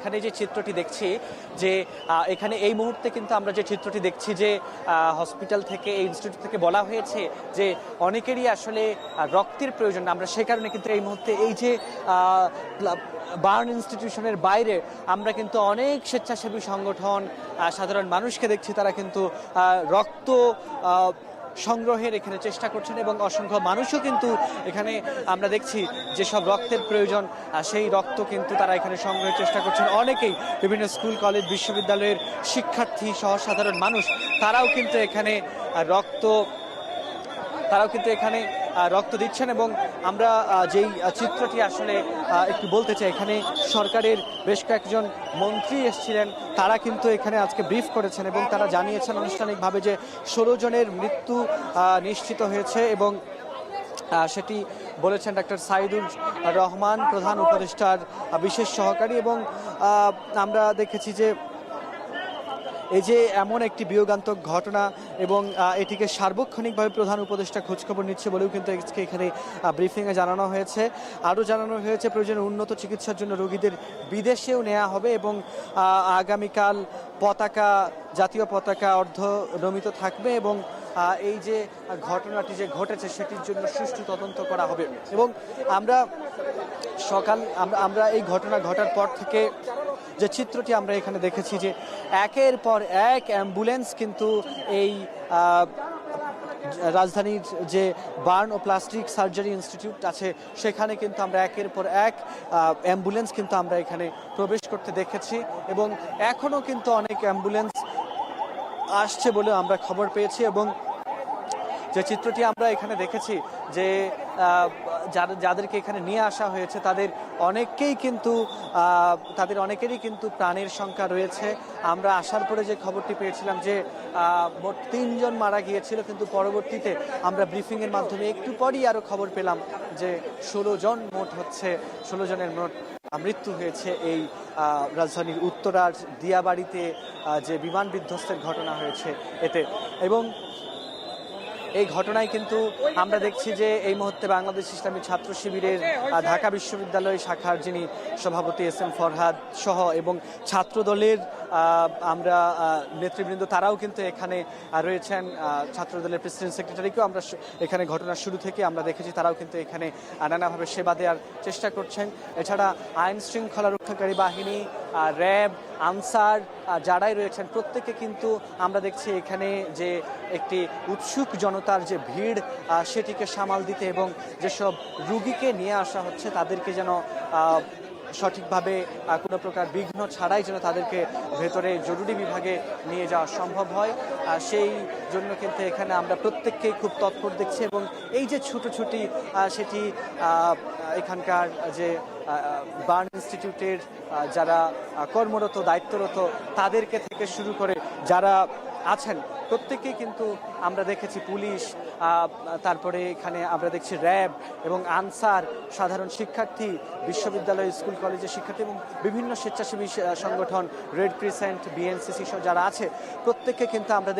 এখানে যে চিত্রটি দেখছি যে এখানে এই মুহূর্তে কিন্তু আমরা যে চিত্রটি দেখছি যে হসপিটাল থেকে এই ইনস্টিটিউট থেকে বলা হয়েছে যে অনেকেরই আসলে রক্তের প্রয়োজন। আমরা সে কারণে কিন্তু এই মুহূর্তে এই যে বার্ন ইনস্টিটিউশনের বাইরে আমরা কিন্তু অনেক স্বেচ্ছাসেবী সংগঠন সাধারণ মানুষকে দেখছি, তারা কিন্তু রক্ত সংগ্রহের এখানে চেষ্টা করছেন এবং অসংখ্য মানুষও কিন্তু এখানে আমরা দেখছি যেসব রক্তের প্রয়োজন সেই রক্ত কিন্তু তারা এখানে সংগ্রহের চেষ্টা করছেন। অনেকেই বিভিন্ন স্কুল কলেজ বিশ্ববিদ্যালয়ের শিক্ষার্থী সহ সাধারণ মানুষ তারাও কিন্তু এখানে রক্ত দিচ্ছেন। এবং আমরা যেই চিত্রটি আসলে একটু বলতে চাই, এখানে সরকারের বেশ কয়েকজন মন্ত্রী এসেছিলেন, তারা কিন্তু এখানে আজকে ব্রিফ করেছেন এবং তারা জানিয়েছেন আনুষ্ঠানিকভাবে যে 16 জনের মৃত্যু নিশ্চিত হয়েছে এবং সেটি বলেছেন ডাক্তার সাইদুর রহমান, প্রধান উপদেষ্টার বিশেষ সহকারী। এবং আমরা দেখেছি যে এই যে এমন একটি বিয়োগান্তক ঘটনা এবং এটিকে সার্বক্ষণিকভাবে প্রধান উপদেষ্টা খোঁজখবর নিচ্ছে বলেও কিন্তু এখানে ব্রিফিংয়ে জানানো হয়েছে। আরও জানানো হয়েছে প্রয়োজনে উন্নত চিকিৎসার জন্য রোগীদের বিদেশেও নেওয়া হবে এবং আগামীকাল জাতীয় পতাকা অর্ধনমিত থাকবে এবং এই যে ঘটনাটি যে ঘটেছে সেটির জন্য সুষ্ঠু তদন্ত করা হবে। এবং আমরা এই ঘটনা ঘটার পর থেকে যে চিত্রটি আমরা এখানে দেখেছি যে একের পর এক অ্যাম্বুলেন্স কিন্তু এই রাজধানীর যে বার্ন ও প্লাস্টিক সার্জারি ইনস্টিটিউট আছে সেখানে কিন্তু আমরা একের পর এক অ্যাম্বুলেন্স কিন্তু আমরা এখানে প্রবেশ করতে দেখেছি এবং এখনও কিন্তু অনেক অ্যাম্বুলেন্স আসছে বলে আমরা খবর পেয়েছি। এবং যে চিত্রটি আমরা এখানে দেখেছি যে যাদেরকে এখানে নিয়ে আসা হয়েছে তাদের অনেকেরই কিন্তু প্রাণের সংখ্যা রয়েছে। আমরা আসার পরে যে খবরটি পেয়েছিলাম যে মোট 3 জন মারা গিয়েছিল, কিন্তু পরবর্তীতে আমরা ব্রিফিংয়ের মাধ্যমে একটু পরই আরও খবর পেলাম যে 16 জনের মোট মৃত্যু হয়েছে এই রাজধানীর উত্তরার দিয়াবাড়িতে যে বিমান বিধ্বস্তের ঘটনা হয়েছে এতে। এবং এই ঘটনায় কিন্তু আমরা দেখছি যে এই মুহূর্তে বাংলাদেশ ইসলামী ছাত্র শিবিরের ঢাকা বিশ্ববিদ্যালয় শাখার যিনি সভাপতি SM ফরহাদ সহ এবং ছাত্র দলের আমরা নেতৃবৃন্দ তারাও কিন্তু এখানে রয়েছেন। ছাত্র দলের প্রেসিডেন্ট সেক্রেটারিকেও আমরা এখানে ঘটনার শুরু থেকে আমরা দেখেছি, তারাও কিন্তু এখানে নানাভাবে সেবা দেওয়ার চেষ্টা করছেন। এছাড়া আইন শৃঙ্খলা রক্ষাকারী বাহিনী, র্যাব, আনসার যারাই রয়েছেন প্রত্যেকে কিন্তু আমরা দেখছি এখানে যে একটি উৎসুক জনতার যে ভিড় সেটিকে সামাল দিতে এবং যেসব রুগীকে নিয়ে আসা হচ্ছে তাদেরকে যেন সঠিকভাবে কোনো প্রকার বিঘ্ন ছাড়াই যেন তাদেরকে ভেতরে জরুরি বিভাগে নিয়ে যাওয়া সম্ভব হয়, সেই জন্য কিন্তু এখানে আমরা প্রত্যেককেই খুব তৎপর দেখছি। এবং এই যে ছুটোছুটি সেটি এখানকার যে বার্ন ইনস্টিটিউটের যারা কর্মরত দায়িত্বরত তাদেরকে থেকে শুরু করে যারা আছেন প্রত্যেকেই কিন্তু আমরা দেখেছি, পুলিশ, তারপরে এখানে আমরা দেখছি র্যাব এবং আনসার, সাধারণ শিক্ষার্থী, বিশ্ববিদ্যালয় স্কুল কলেজের শিক্ষার্থী এবং বিভিন্ন স্বেচ্ছাসেবী সংগঠন, রেড ক্রিসেন্ট, BNCC সহ যারা আছে প্রত্যেককে কিন্তু আমরা